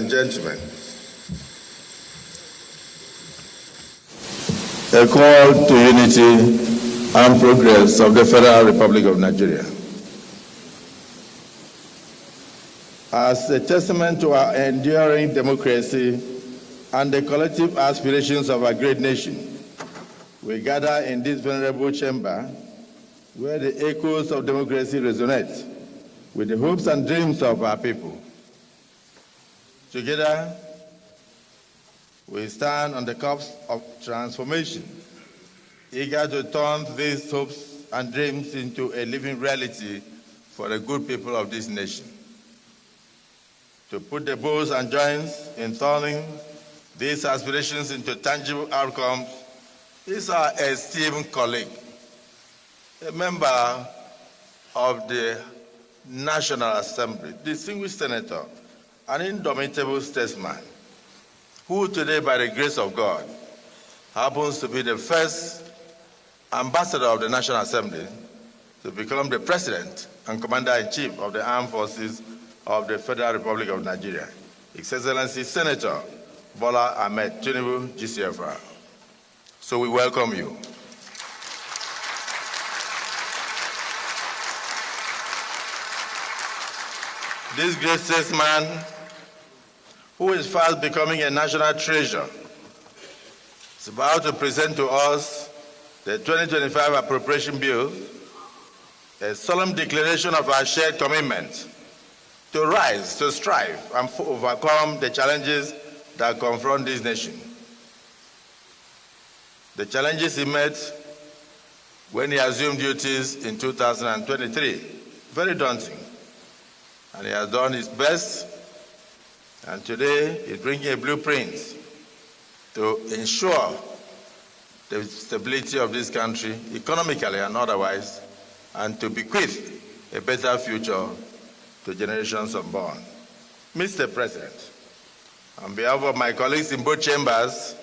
and gentlemen, a call to unity and progress of the Federal Republic of Nigeria. As a testament to our enduring democracy and the collective aspirations of our great nation, we gather in this venerable chamber where the echoes of democracy resonate with the hopes and dreams of our people. Together, we stand on the cusp of transformation, eager to turn these hopes and dreams into a living reality for the good people of this nation. To put the bows and joints in turning these aspirations into tangible outcomes is our esteemed colleague, a member of the National Assembly, distinguished senator, an indomitable statesman, who today, by the grace of God, happens to be the first ambassador of the National Assembly to become the president and commander-in-chief of the armed forces of the Federal Republic of Nigeria, His Excellency Senator Bola Ahmed Tinubu, GCFR. So we welcome you. This great statesman, who is fast becoming a national treasure, is about to present to us the 2025 Appropriation Bill, a solemn declaration of our shared commitment to rise, to strive, and overcome the challenges that confront this nation. The challenges he met when he assumed duties in 2023, very daunting. And he has done his best, and today he's bringing a blueprint to ensure the stability of this country, economically and otherwise, and to bequeath a better future to generations unborn. Mr. President, on behalf of my colleagues in both chambers,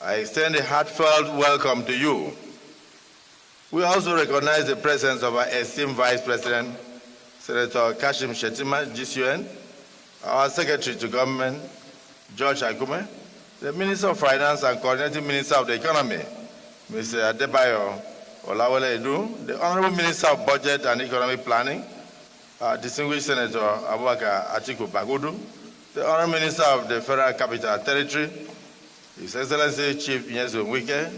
I extend a heartfelt welcome to you. We also recognize the presence of our esteemed Vice President, Senator Kashim Shettima, GCUN, our Secretary to Government, George Akume, the Minister of Finance and Coordinating Minister of the Economy, Mr. Adebayo Olawale Edu, the Honorable Minister of Budget and Economic Planning, distinguished Senator Abubakar Atiku Bagudu, the Honorable Minister of the Federal Capital Territory, His Excellency Chief Nyesom Wike,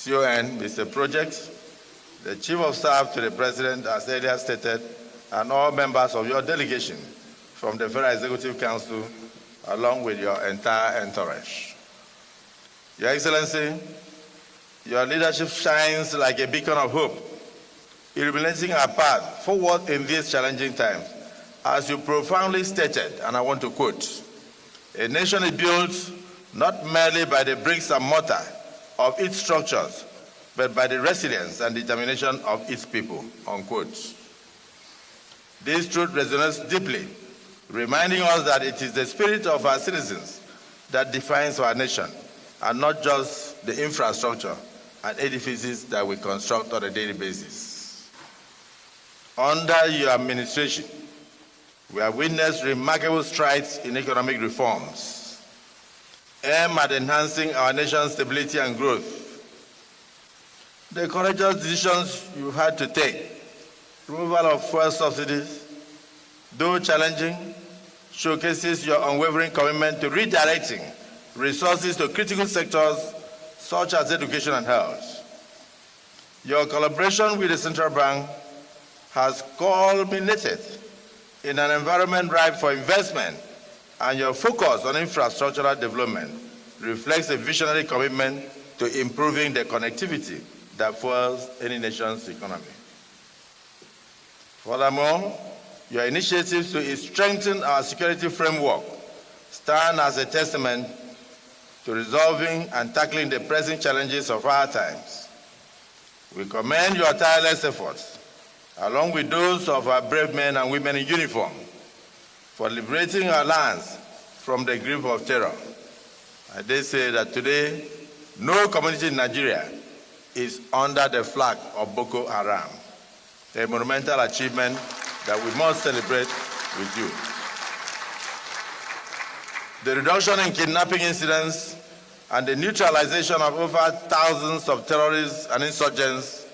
CON, Mr. Project, the Chief of Staff to the President, as earlier stated, and all members of your delegation from the Federal Executive Council, along with your entire entourage. Your Excellency, your leadership shines like a beacon of hope, illuminating our path forward in these challenging times. As you profoundly stated, and I want to quote, "A nation is built not merely by the bricks and mortar of its structures, but by the resilience and determination of its people," unquote. This truth resonates deeply, reminding us that it is the spirit of our citizens that defines our nation, and not just the infrastructure and edifices that we construct on a daily basis. Under your administration, we have witnessed remarkable strides in economic reforms, aimed at enhancing our nation's stability and growth. The courageous decisions you had to take, removal of fuel subsidies, though challenging, showcases your unwavering commitment to redirecting resources to critical sectors such as education and health. Your collaboration with the Central Bank has culminated in an environment ripe for investment, and your focus on infrastructural development reflects a visionary commitment to improving the connectivity that fuels any nation's economy. Furthermore, your initiatives to strengthen our security framework stand as a testament to resolving and tackling the pressing challenges of our times. We commend your tireless efforts, along with those of our brave men and women in uniform, for liberating our lands from the grip of terror. I dare say that today, no community in Nigeria is under the flag of Boko Haram, a monumental achievement that we must celebrate with you. The reduction in kidnapping incidents and the neutralization of over thousands of terrorists and insurgents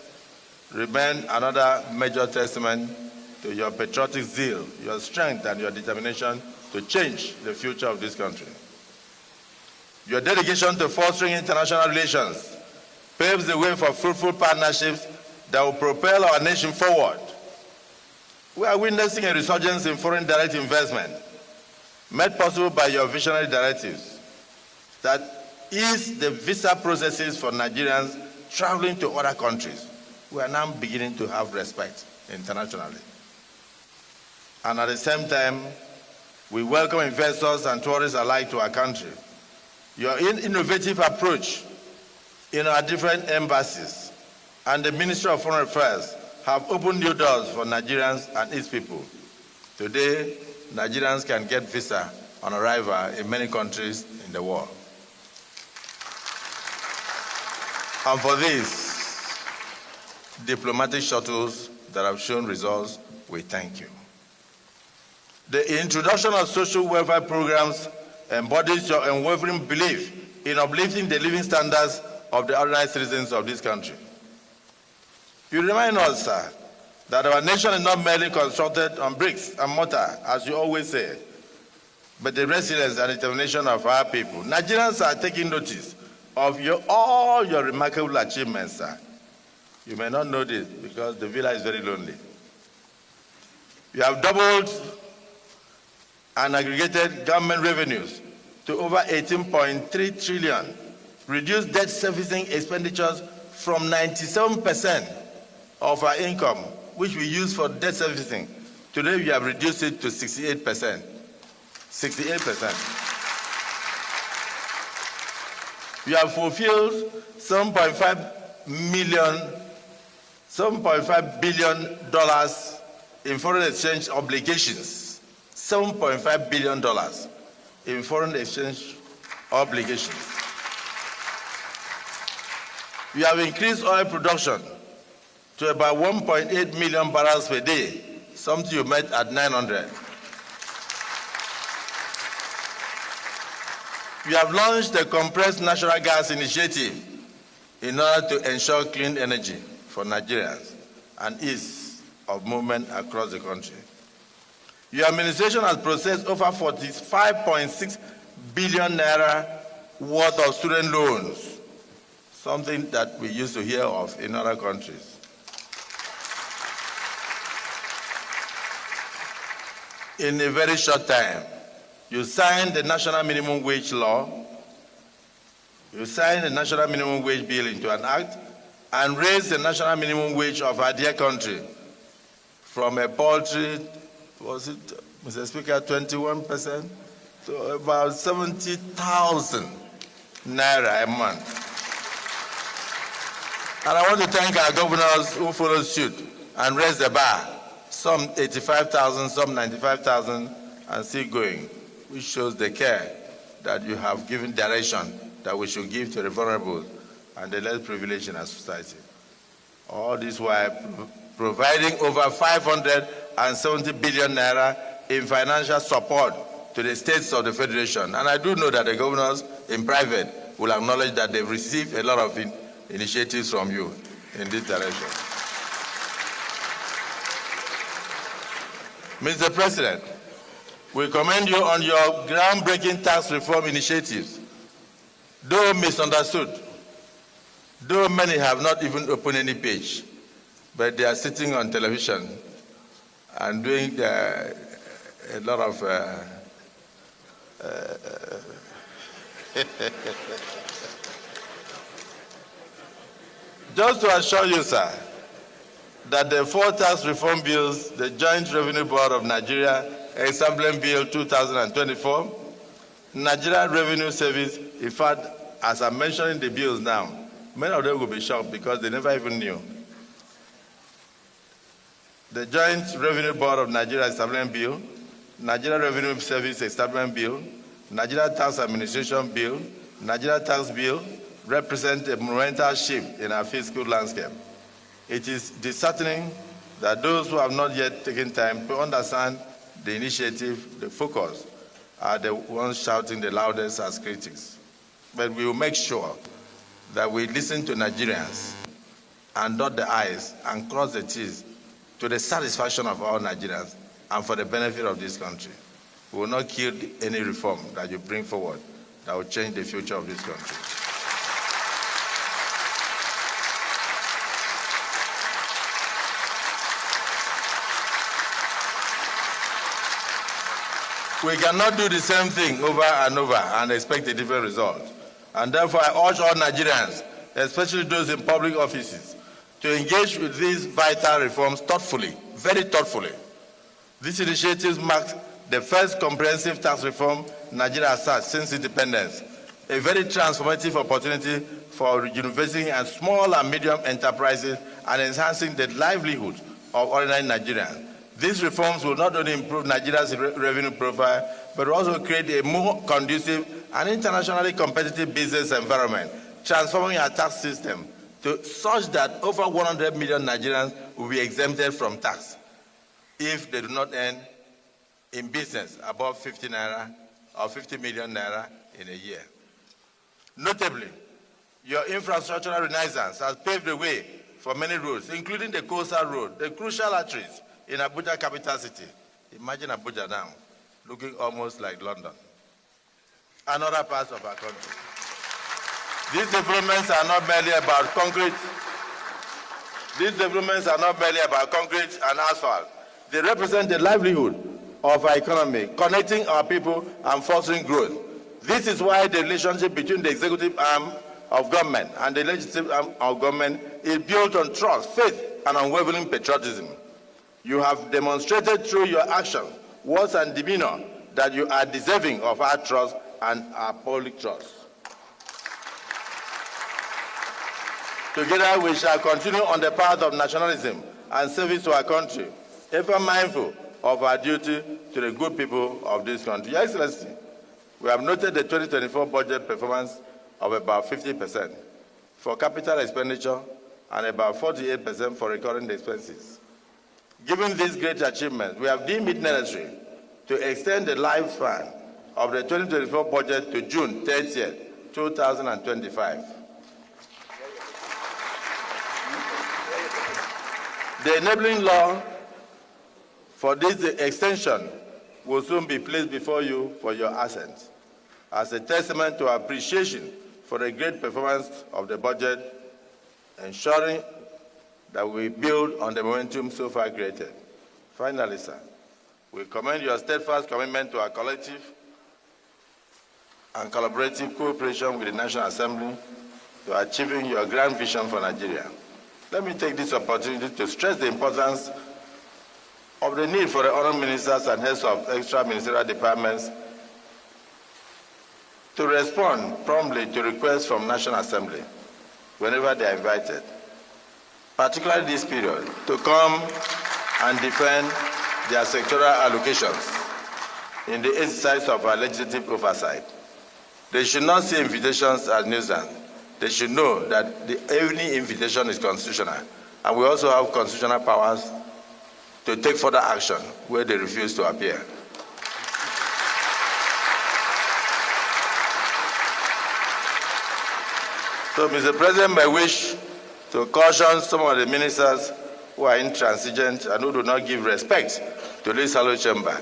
remain another major testament to your patriotic zeal, your strength, and your determination to change the future of this country. Your dedication to fostering international relations paves the way for fruitful partnerships that will propel our nation forward. We are witnessing a resurgence in foreign direct investment, made possible by your visionary directives that ease the visa processes for Nigerians traveling to other countries. We are now beginning to have respect internationally. And at the same time, we welcome investors and tourists alike to our country. Your innovative approach in our different embassies and the Ministry of Foreign Affairs have opened new doors for Nigerians and its people. Today, Nigerians can get visa on arrival in many countries in the world. And for this, diplomatic shuttles that have shown results, we thank you. The introduction of social welfare programs embodies your unwavering belief in uplifting the living standards of the ordinary citizens of this country. You remind us, sir, that our nation is not merely constructed on bricks and mortar, as you always say, but the resilience and determination of our people. Nigerians are taking notice of all your remarkable achievements, sir. You may not know this because the villa is very lonely. You have doubled and aggregated government revenues to over 18.3 trillion, reduced debt servicing expenditures from 97% of our income, which we use for debt servicing. Today we have reduced it to 68%. 68%. You have fulfilled $7.5 billion in foreign exchange obligations. $7.5 billion in foreign exchange obligations. You have increased oil production to about 1.8 million barrels per day, something you met at 900. You have launched the Compressed Natural Gas Initiative in order to ensure clean energy for Nigerians and ease of movement across the country. Your administration has processed over 45.6 billion naira worth of student loans, something that we used to hear of in other countries. In a very short time, you signed the National Minimum Wage Law, you signed the National Minimum Wage Bill into an act, and raised the national minimum wage of our dear country from a paltry, was it, Mr. Speaker, 21% to about 70,000 naira a month. And I want to thank our governors who followed suit and raised the bar, some 85,000, some 95,000, and still going, which shows the care that you have given direction that we should give to the vulnerable and the less privileged in our society. All this while providing over 570 billion naira in financial support to the states of the Federation. And I do know that the governors in private will acknowledge that they've received a lot of initiatives from you in this direction. Mr. President, we commend you on your groundbreaking tax reform initiatives. Though misunderstood, though many have not even opened any page, but they are sitting on television and doing a lot of just to assure you, sir, that the 4 tax reform bills, the Joint Revenue Board of Nigeria, Establishment Bill 2024, Nigeria Revenue Service, in fact, as I'm mentioning the bills now, many of them will be shocked because they never even knew. The Joint Revenue Board of Nigeria Establishment Bill, Nigeria Revenue Service Establishment Bill, Nigeria Tax Administration Bill, Nigeria Tax Bill represent a monumental shift in our fiscal landscape. It is disheartening that those who have not yet taken time to understand the initiative, the focus, are the ones shouting the loudest as critics. But we will make sure that we listen to Nigerians and dot the I's and cross the T's to the satisfaction of all Nigerians and for the benefit of this country. We will not kill any reform that you bring forward that will change the future of this country. We cannot do the same thing over and over and expect a different result. And therefore, I urge all Nigerians, especially those in public offices, to engage with these vital reforms thoughtfully, very thoughtfully. These initiatives mark the first comprehensive tax reform Nigeria has had since independence, a very transformative opportunity for rejuvenating and small and medium enterprises and enhancing the livelihood of ordinary Nigerians. These reforms will not only improve Nigeria's revenue profile, but also create a more conducive and internationally competitive business environment, transforming our tax system to such that over 100 million Nigerians will be exempted from tax if they do not earn in business above 50 naira or 50 million naira in a year. Notably, your infrastructural renaissance has paved the way for many roads, including the coastal road, the crucial arteries in Abuja, capital city. Imagine Abuja now, looking almost like London and other parts of our country. These developments are not merely about concrete. These developments are not merely about concrete and asphalt. They represent the livelihood of our economy, connecting our people and fostering growth. This is why the relationship between the executive arm of government and the legislative arm of government is built on trust, faith, and unwavering patriotism. You have demonstrated through your actions, words, and demeanor that you are deserving of our trust and our public trust. Together, we shall continue on the path of nationalism and service to our country, ever mindful of our duty to the good people of this country. Your Excellency, we have noted the 2024 budget performance of about 50% for capital expenditure and about 48% for recurring expenses. Given these great achievements, we have deemed it necessary to extend the lifespan of the 2024 budget to June 30th, 2025. The enabling law for this extension will soon be placed before you for your assent as a testament to our appreciation for the great performance of the budget, ensuring that we build on the momentum so far created. Finally, sir, we commend your steadfast commitment to our collective and collaborative cooperation with the National Assembly to achieving your grand vision for Nigeria. Let me take this opportunity to stress the importance of the need for the honored ministers and heads of extra-ministerial departments to respond promptly to requests from National Assembly whenever they are invited, particularly this period, to come and defend their sectoral allocations in the exercise of our legislative oversight. They should not see invitations as nuisance. They should know that any invitation is constitutional, and we also have constitutional powers to take further action where they refuse to appear. So, Mr. President, I wish to caution some of the ministers who are intransigent and who do not give respect to this hallowed chamber,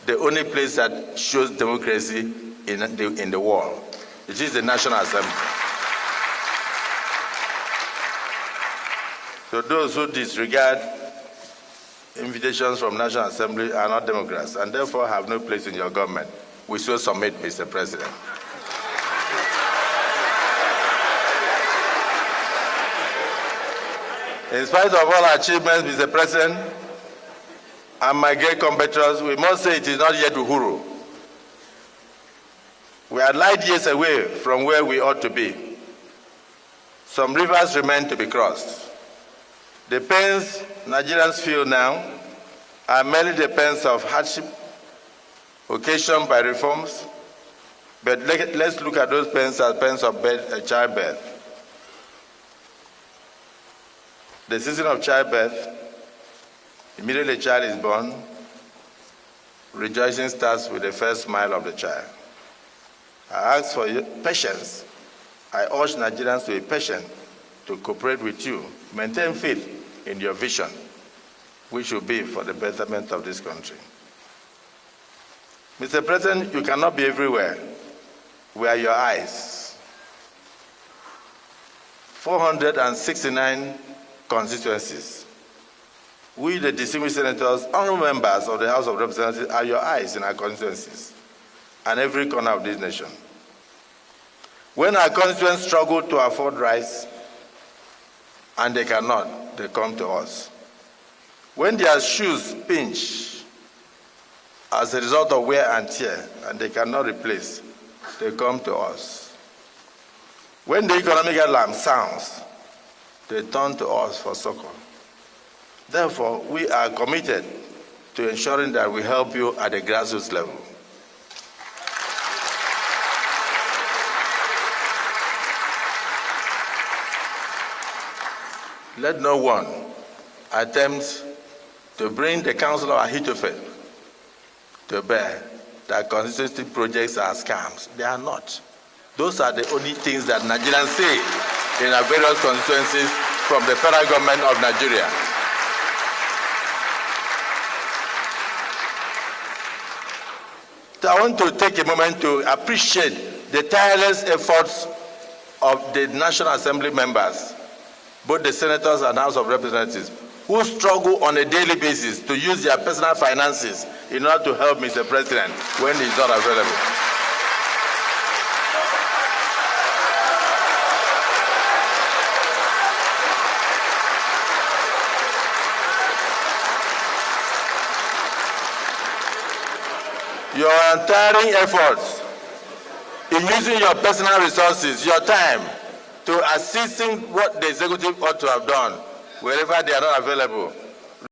the only place that shows democracy in the world. It is the National Assembly. So those who disregard invitations from National Assembly are not Democrats and therefore have no place in your government. We so submit, Mr. President. In spite of all our achievements, Mr. President, and my great compatriots, we must say it is not yet Uhuru. We are light years away from where we ought to be. Some rivers remain to be crossed. The pains Nigerians feel now are merely the pains of hardship occasioned by reforms, but let's look at those pains as pains of childbirth. The season of childbirth, immediately a child is born, rejoicing starts with the first smile of the child. I ask for your patience. I urge Nigerians to be patient, to cooperate with you, maintain faith in your vision, which will be for the betterment of this country. Mr. President, you cannot be everywhere. We are your eyes. 469 constituencies. We, the distinguished senators, honorable members of the House of Representatives, are your eyes in our constituencies and every corner of this nation. When our constituents struggle to afford rice, and they cannot, they come to us. When their shoes pinch as a result of wear and tear, and they cannot replace, they come to us. When the economic alarm sounds, they turn to us for succor. Therefore, we are committed to ensuring that we help you at the grassroots level. Let no one attempt to bring the counsel of Ahithophel to bear that constituency projects are scams. They are not. Those are the only things that Nigerians say in our various constituencies from the federal government of Nigeria. So I want to take a moment to appreciate the tireless efforts of the National Assembly members, both the senators and House of Representatives, who struggle on a daily basis to use their personal finances in order to help Mr. President when he's not available. Your untiring efforts in using your personal resources, your time, to assisting what the executive ought to have done wherever they are not available